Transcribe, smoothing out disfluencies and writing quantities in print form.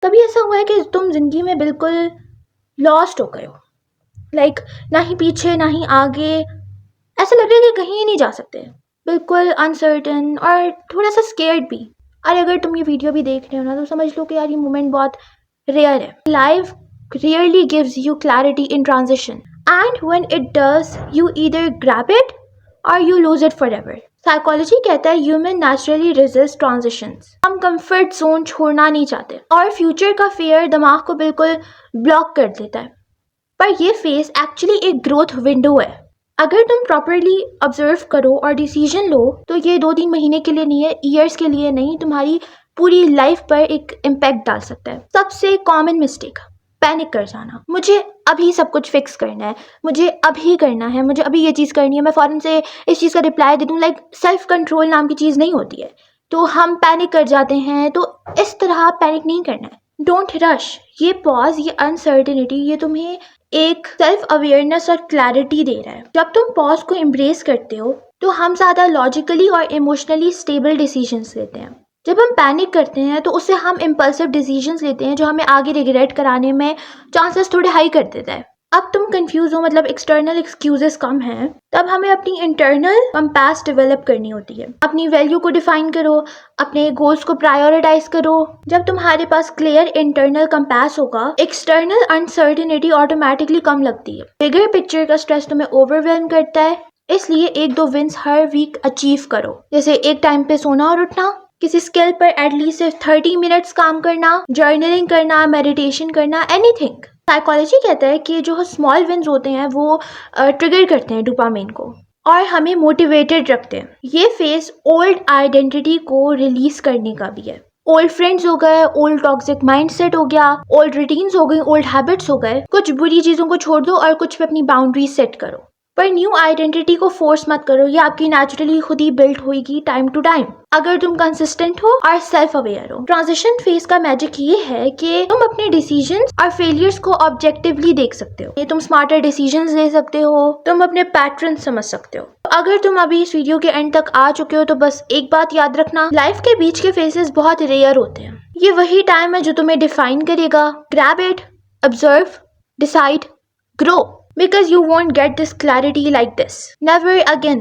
कभी ऐसा हुआ है कि तुम जिंदगी में बिल्कुल लॉस्ट हो गए हो, लाइक ना ही पीछे ना ही आगे, ऐसा लग रहा है कि कहीं नहीं जा सकते, बिल्कुल अनसर्टन और थोड़ा सा स्केर्ड भी। और अगर तुम ये वीडियो भी देख रहे हो ना तो समझ लो कि यार ये मोमेंट बहुत रेयर है। Life rarely gives you clarity in transition and when it does you either grab it or you lose it forever. Psychology कहता है ह्यूमन नेचुरली रेजिस्ट ट्रांजिशंस। हम कंफर्ट जोन छोड़ना नहीं चाहते और फ्यूचर का फियर दिमाग को बिल्कुल ब्लॉक कर देता है। पर ये फेज एक्चुअली एक ग्रोथ विंडो है। अगर तुम प्रॉपरली ऑब्जर्व करो और डिसीजन लो तो ये 2-3 महीने के लिए नहीं है, ईयर्स के लिए नहीं, तुम्हारी पूरी लाइफ पर एक इम्पैक्ट डाल सकता है। सबसे कॉमन मिस्टेक, पैनिक कर जाना। मुझे अभी सब कुछ फिक्स करना है, मुझे अभी करना है, मुझे अभी ये चीज़ करनी है, मैं फ़ौरन से इस चीज़ का रिप्लाई दे दूँ। लाइक सेल्फ कंट्रोल नाम की चीज़ नहीं होती है, तो हम पैनिक कर जाते हैं। तो इस तरह पैनिक नहीं करना है। Don't rush. ये पॉज, ये अनसर्टेनिटी, ये तुम्हें एक सेल्फ अवेयरनेस और क्लैरिटी दे रहा है। जब तुम पॉज को एम्ब्रेस करते हो तो हम ज़्यादा लॉजिकली और इमोशनली स्टेबल डिसीजंस लेते हैं। जब हम पैनिक करते हैं तो उससे हम इम्पल्सिव डिसीजंस लेते हैं जो हमें आगे रिग्रेट कराने में चांसेस थोड़े हाई कर देता है। अब तुम कंफ्यूज हो, मतलब एक्सटर्नल एक्सक्यूजेस कम हैं, तब हमें अपनी इंटरनल कंपास डेवलप करनी होती है। अपनी वैल्यू को डिफाइन करो, अपने गोल्स को प्रायोरिटाइज करो। जब तुम्हारे पास क्लियर इंटरनल कंपास होगा, एक्सटर्नल अनसर्टेनिटी ऑटोमेटिकली कम लगती है। बिगर पिक्चर का स्ट्रेस तुम्हें ओवरवेलम करता है, इसलिए 1-2 विंस हर वीक अचीव करो। जैसे एक टाइम पे सोना और उठना, किसी स्किल पर एटलीस्ट 30 मिनट्स काम करना, जर्नलिंग करना, मेडिटेशन करना, एनीथिंग। साइकोलॉजी कहता है कि जो स्मॉल विन्स होते हैं वो ट्रिगर करते हैं डोपामाइन को और हमें मोटिवेटेड रखते हैं। ये फेज ओल्ड आइडेंटिटी को रिलीज करने का भी है। ओल्ड फ्रेंड्स हो गए, ओल्ड टॉक्सिक माइंडसेट हो गया, ओल्ड रूटीन्स हो गई, ओल्ड हैबिट्स हो गए। कुछ बुरी चीज़ों को छोड़ दो और कुछ पे अपनी बाउंड्रीज सेट करो। पर न्यू आइडेंटिटी को फोर्स मत करो, ये आपकी नेचुरली खुद ही बिल्ड होगी टाइम टू टाइम, अगर तुम कंसिस्टेंट हो और सेल्फ अवेयर हो। ट्रांजिशन फेज का मैजिक ये है कि तुम अपने डिसीजंस और फेलियर्स को ऑब्जेक्टिवली देख सकते हो। तुम स्मार्टर डिसीजंस ले सकते हो, तुम अपने पैटर्न समझ सकते हो। अगर तुम अभी इस वीडियो के एंड तक आ चुके हो तो बस एक बात याद रखना, लाइफ के बीच के फेजेस बहुत रेयर होते हैं। ये वही टाइम है जो तुम्हें डिफाइन करेगा। Grab it, observe, decide, grow, because you won't get this clarity like this. Never again.